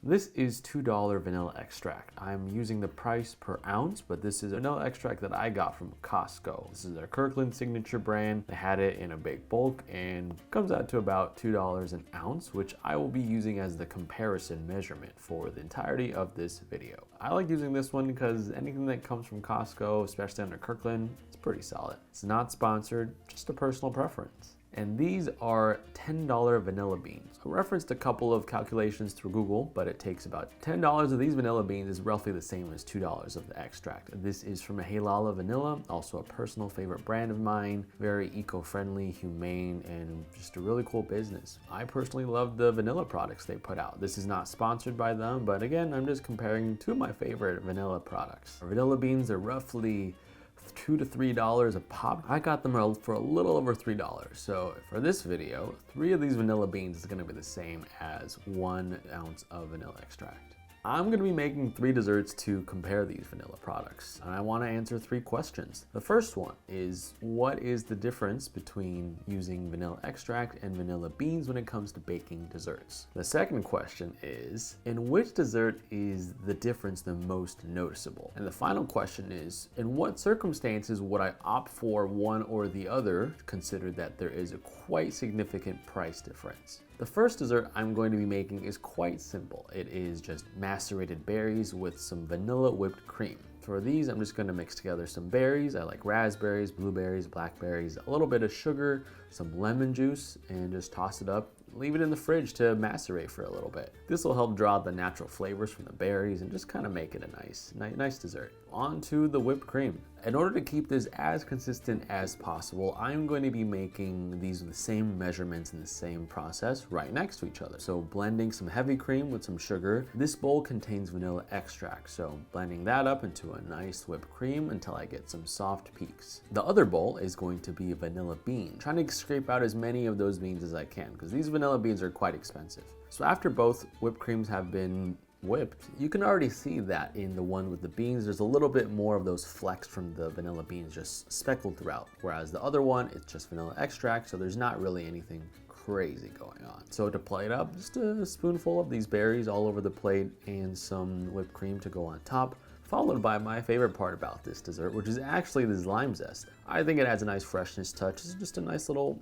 This is $2 vanilla extract. I'm using the price per ounce, but this is vanilla extract that I got from Costco. This is their Kirkland signature brand. They had it in a big bulk and comes out to about $2 an ounce, which I will be using as the comparison measurement for the entirety of this video. I like using this one because anything that comes from Costco, especially under Kirkland, it's pretty solid. It's not sponsored, just a personal preference. And these are $10 vanilla beans. I referenced a couple of calculations through Google, but it takes about $10 of these vanilla beans is roughly the same as $2 of the extract. This is from a Halala Vanilla, also a personal favorite brand of mine, very eco-friendly, humane, and just a really cool business. I personally love the vanilla products they put out. This is not sponsored by them, but again, I'm just comparing two of my favorite vanilla products. Our vanilla beans are roughly $2 to $3 a pop. I got them for a little over $3. So for this video, 3 of these vanilla beans is gonna be the same as 1 ounce of vanilla extract. I'm gonna be making 3 desserts to compare these vanilla products, and I wanna answer 3 questions. The first one is, what is the difference between using vanilla extract and vanilla beans when it comes to baking desserts? The second question is, in which dessert is the difference the most noticeable? And the final question is, in what circumstances would I opt for one or the other, consider that there is a quite significant price difference? The first dessert I'm going to be making is quite simple. It is just macerated berries with some vanilla whipped cream. For these, I'm just gonna mix together some berries. I like raspberries, blueberries, blackberries, a little bit of sugar, some lemon juice, and just toss it up. Leave it in the fridge to macerate for a little bit. This will help draw the natural flavors from the berries and just kind of make it a nice dessert. On to the whipped cream. In order to keep this as consistent as possible, I'm going to be making these with the same measurements and the same process right next to each other. So blending some heavy cream with some sugar. This bowl contains vanilla extract, so blending that up into a nice whipped cream until I get some soft peaks. The other bowl is going to be a vanilla bean. Trying to scrape out as many of those beans as I can because these vanilla beans are quite expensive. So after both whipped creams have been whipped, you can already see that in the one with the beans, there's a little bit more of those flecks from the vanilla beans just speckled throughout. Whereas the other one, it's just vanilla extract, so there's not really anything crazy going on. So to plate up, just a spoonful of these berries all over the plate and some whipped cream to go on top, followed by my favorite part about this dessert, which is actually this lime zest. I think it adds a nice freshness touch. It's just a nice little,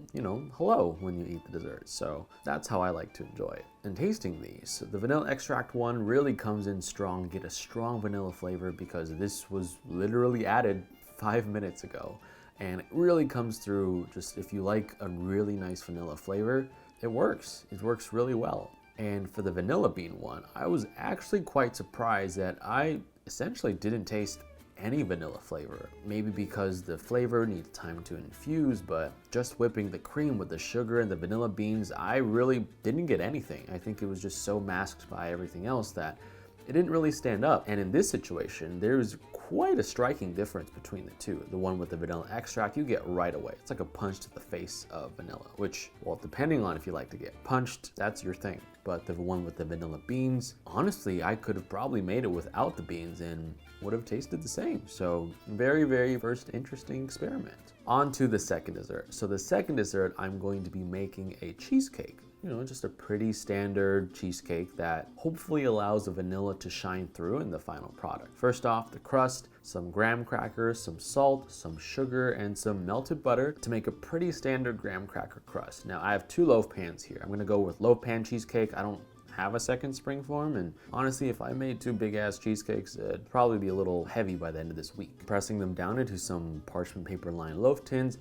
hello when you eat the dessert. So that's how I like to enjoy it. And tasting these, the vanilla extract one really comes in strong, get a strong vanilla flavor because this was literally added 5 minutes ago. And it really comes through, just if you like a really nice vanilla flavor, it works. It works really well. And for the vanilla bean one, I was actually quite surprised that I essentially didn't taste any vanilla flavor. Maybe because the flavor needs time to infuse, but just whipping the cream with the sugar and the vanilla beans, I really didn't get anything. I think it was just so masked by everything else that it didn't really stand up. And in this situation, there's quite a striking difference between the two. The one with the vanilla extract, you get right away. It's like a punch to the face of vanilla, which, well, depending on if you like to get punched, that's your thing. But the one with the vanilla beans, honestly, I could have probably made it without the beans and would have tasted the same. So very, very first interesting experiment. On to the second dessert. So the second dessert, I'm going to be making a cheesecake. Just a pretty standard cheesecake that hopefully allows the vanilla to shine through in the final product. First off, the crust, some graham crackers, some salt, some sugar, and some melted butter to make a pretty standard graham cracker crust. Now I have 2 loaf pans here. I'm gonna go with loaf pan cheesecake. I don't have a second spring form, and honestly, if I made 2 big ass cheesecakes, it'd probably be a little heavy by the end of this week. Pressing them down into some parchment paper lined loaf tins,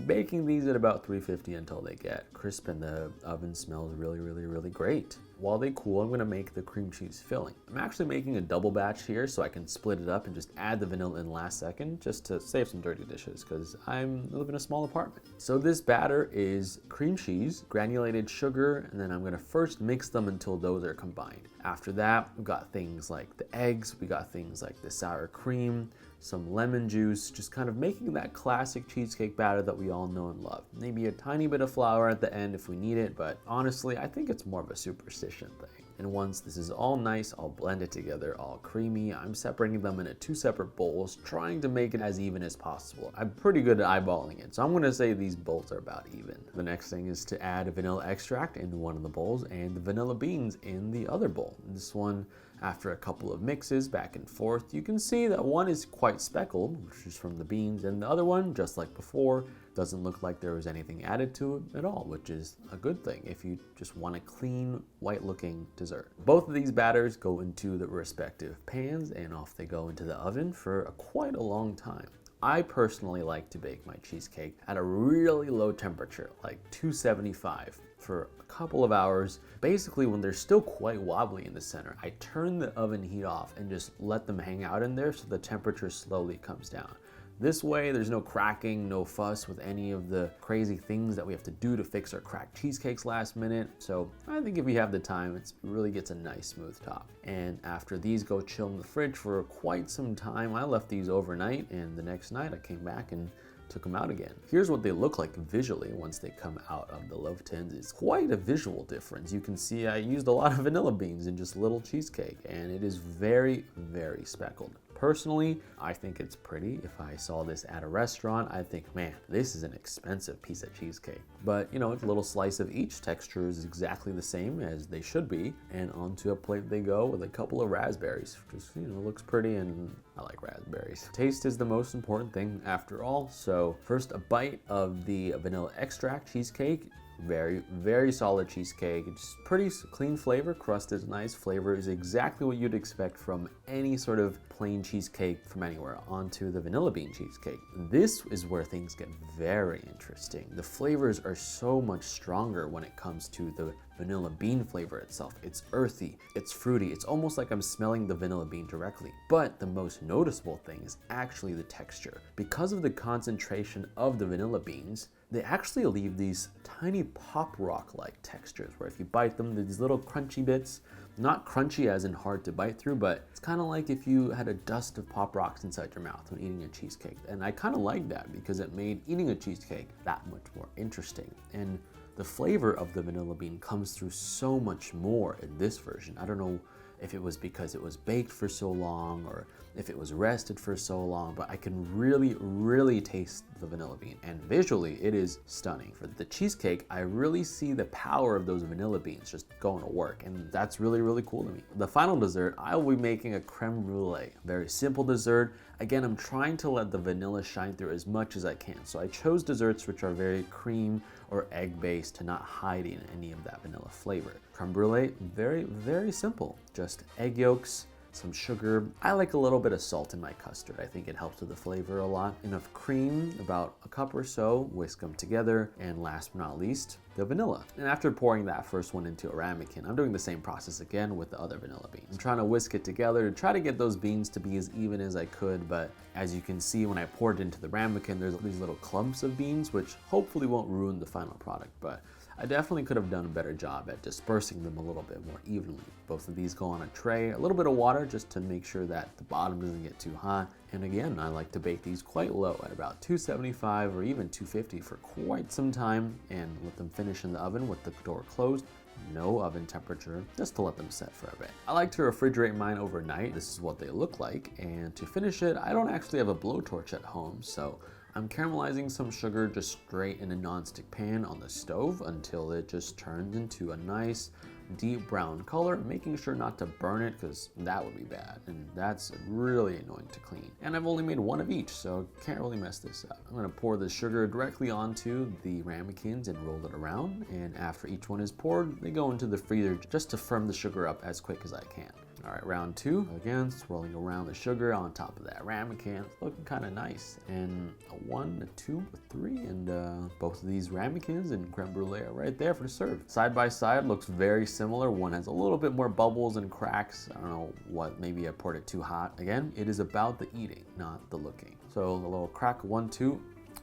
baking these at about 350 until they get crisp and the oven smells really, really, really great. While they cool, I'm gonna make the cream cheese filling. I'm actually making a double batch here so I can split it up and just add the vanilla in last second just to save some dirty dishes because I live in a small apartment. So this batter is cream cheese, granulated sugar, and then I'm gonna first mix them until those are combined. After that, we've got things like the eggs, we got things like the sour cream, some lemon juice, just kind of making that classic cheesecake batter that we all know and love. Maybe a tiny bit of flour at the end if we need it, but honestly, I think it's more of a superstition thing. And once this is all nice, all blended together, all creamy, I'm separating them into 2 separate bowls, trying to make it as even as possible. I'm pretty good at eyeballing it, so I'm gonna say these bowls are about even. The next thing is to add vanilla extract into one of the bowls and the vanilla beans in the other bowl. This one, after a couple of mixes back and forth, you can see that one is quite speckled, which is from the beans, and the other one, just like before, doesn't look like there was anything added to it at all, which is a good thing if you just want a clean, white-looking dessert. Both of these batters go into the respective pans, and off they go into the oven for quite a long time. I personally like to bake my cheesecake at a really low temperature, like 275, for a couple of hours. Basically, when they're still quite wobbly in the center, I turn the oven heat off and just let them hang out in there so the temperature slowly comes down. This way, there's no cracking, no fuss with any of the crazy things that we have to do to fix our cracked cheesecakes last minute. So I think if you have the time, it really gets a nice smooth top. And after these go chill in the fridge for quite some time, I left these overnight, and the next night I came back and took them out again. Here's what they look like visually once they come out of the loaf tins. It's quite a visual difference. You can see I used a lot of vanilla beans in just a little cheesecake, and it is very, very speckled. Personally, I think it's pretty. If I saw this at a restaurant, I'd think, man, this is an expensive piece of cheesecake. But you know, it's a little slice of each. Texture is exactly the same as they should be. And onto a plate they go with a couple of raspberries. Just, you know, looks pretty, and I like raspberries. Taste is the most important thing after all. So first, a bite of the vanilla extract cheesecake. Very, very solid cheesecake. It's pretty clean flavor. Crust is nice. Flavor is exactly what you'd expect from any sort of plain cheesecake from anywhere. Onto the vanilla bean cheesecake. This is where things get very interesting. The flavors are so much stronger when it comes to the vanilla bean flavor itself. It's earthy, it's fruity, it's almost like I'm smelling the vanilla bean directly. But the most noticeable thing is actually the texture. Because of the concentration of the vanilla beans, they actually leave these tiny pop rock-like textures where if you bite them, these little crunchy bits, not crunchy as in hard to bite through, but it's kind of like if you had a dust of pop rocks inside your mouth when eating a cheesecake. And I kind of like that because it made eating a cheesecake that much more interesting. And the flavor of the vanilla bean comes through so much more in this version. I don't know if it was because it was baked for so long or if it was rested for so long, but I can really, really taste the vanilla bean, and visually it is stunning. For the cheesecake, I really see the power of those vanilla beans just going to work, and that's really, really cool to me. The final dessert, I will be making a crème brûlée. Very simple dessert. Again, I'm trying to let the vanilla shine through as much as I can, so I chose desserts which are very cream or egg based to not hide in any of that vanilla flavor. Crème brûlée, very, very simple. Just egg yolks, some sugar. I like a little bit of salt in my custard. I think it helps with the flavor a lot. Enough cream, about a cup or so, whisk them together, and last but not least, the vanilla. And after pouring that first one into a ramekin, I'm doing the same process again with the other vanilla beans. I'm trying to whisk it together to try to get those beans to be as even as I could, but as you can see when I poured it into the ramekin, there's these little clumps of beans, which hopefully won't ruin the final product, but I definitely could have done a better job at dispersing them a little bit more evenly. Both of these go on a tray, a little bit of water just to make sure that the bottom doesn't get too hot. And again, I like to bake these quite low at about 275 or even 250 for quite some time and let them finish in the oven with the door closed. No oven temperature, just to let them set for a bit. I like to refrigerate mine overnight. This is what they look like. And to finish it, I don't actually have a blowtorch at home, so I'm caramelizing some sugar just straight in a nonstick pan on the stove until it just turns into a nice deep brown color, making sure not to burn it because that would be bad, and that's really annoying to clean. And I've only made one of each, so can't really mess this up. I'm gonna pour the sugar directly onto the ramekins and roll it around, and after each one is poured, they go into the freezer just to firm the sugar up as quick as I can. All right, round two, again, swirling around the sugar on top of that ramekin. It's looking kind of nice. And a 1, a 2, a 3, and both of these ramekins and creme brulee are right there for serve. Side by side, looks very similar. One has a little bit more bubbles and cracks. I don't know what, maybe I poured it too hot. Again, it is about the eating, not the looking. So a little crack, 1, 2.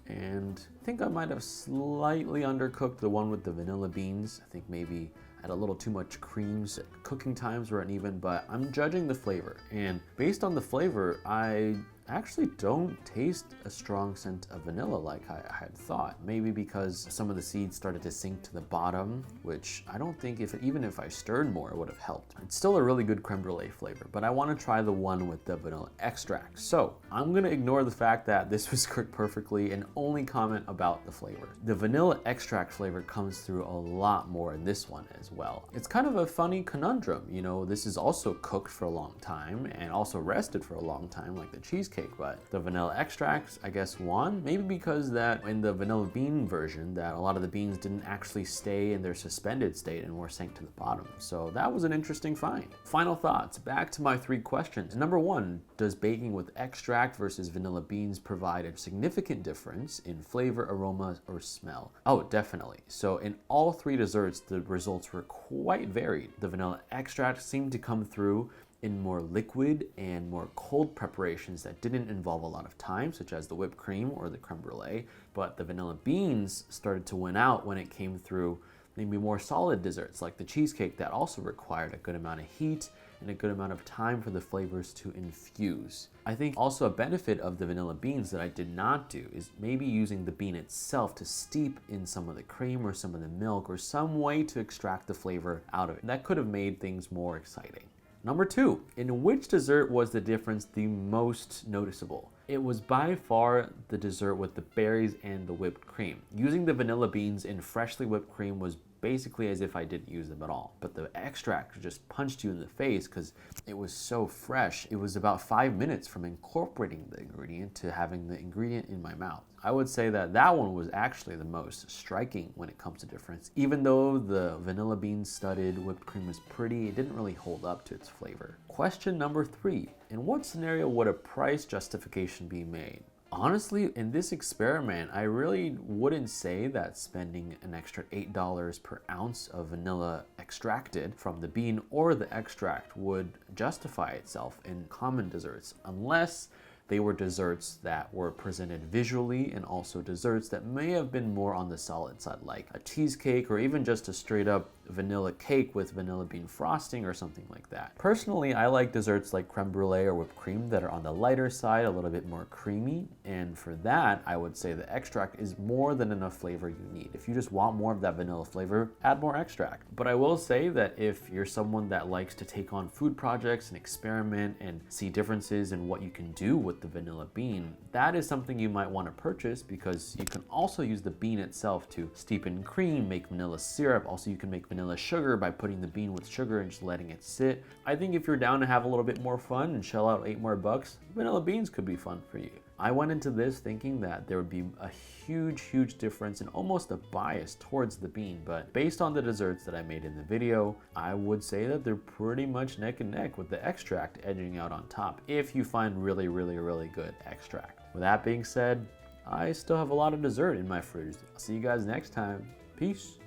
And I think I might have slightly undercooked the one with the vanilla beans. I think maybe had a little too much creams. Cooking times were uneven, but I'm judging the flavor. And based on the flavor, I actually don't taste a strong scent of vanilla like I had thought. Maybe because some of the seeds started to sink to the bottom, which I don't think even if I stirred more, it would have helped. It's still a really good creme brulee flavor, but I want to try the one with the vanilla extract. So I'm gonna ignore the fact that this was cooked perfectly and only comment about the flavor. The vanilla extract flavor comes through a lot more in this one as well. It's kind of a funny conundrum, you know, this is also cooked for a long time and also rested for a long time like the cheesecake, but the vanilla extracts, I guess, won. Maybe because that in the vanilla bean version, that a lot of the beans didn't actually stay in their suspended state and were sank to the bottom. So that was an interesting find. Final thoughts, back to my 3 questions. Number 1, does baking with extract versus vanilla beans provide a significant difference in flavor, aroma, or smell? Oh, definitely. So in all 3 desserts, the results were quite varied. The vanilla extract seemed to come through in more liquid and more cold preparations that didn't involve a lot of time, such as the whipped cream or the creme brulee, but the vanilla beans started to win out when it came through maybe more solid desserts like the cheesecake that also required a good amount of heat and a good amount of time for the flavors to infuse. I think also a benefit of the vanilla beans that I did not do is maybe using the bean itself to steep in some of the cream or some of the milk or some way to extract the flavor out of it. That could have made things more exciting. Number 2, in which dessert was the difference the most noticeable? It was by far the dessert with the berries and the whipped cream. Using the vanilla beans in freshly whipped cream was basically as if I didn't use them at all. But the extract just punched you in the face because it was so fresh. It was about 5 minutes from incorporating the ingredient to having the ingredient in my mouth. I would say that that one was actually the most striking when it comes to difference. Even though the vanilla bean studded whipped cream was pretty, it didn't really hold up to its flavor. Question number 3, in what scenario would a price justification be made? Honestly, in this experiment, I really wouldn't say that spending an extra $8 per ounce of vanilla extracted from the bean or the extract would justify itself in common desserts, unless they were desserts that were presented visually and also desserts that may have been more on the solid side, like a cheesecake or even just a straight up vanilla cake with vanilla bean frosting or something like that. Personally, I like desserts like creme brulee or whipped cream that are on the lighter side, a little bit more creamy, and for that, I would say the extract is more than enough flavor you need. If you just want more of that vanilla flavor, add more extract. But I will say that if you're someone that likes to take on food projects and experiment and see differences in what you can do with the vanilla bean, that is something you might want to purchase because you can also use the bean itself to steep in cream, make vanilla syrup. Also, you can make vanilla sugar by putting the bean with sugar and just letting it sit. I think if you're down to have a little bit more fun and shell out $8 more, vanilla beans could be fun for you. I went into this thinking that there would be a huge difference and almost a bias towards the bean, but based on the desserts that I made in the video, I would say that they're pretty much neck and neck with the extract edging out on top if you find really good extract. With that being said, I still have a lot of dessert in my fridge. I'll see you guys next time. Peace.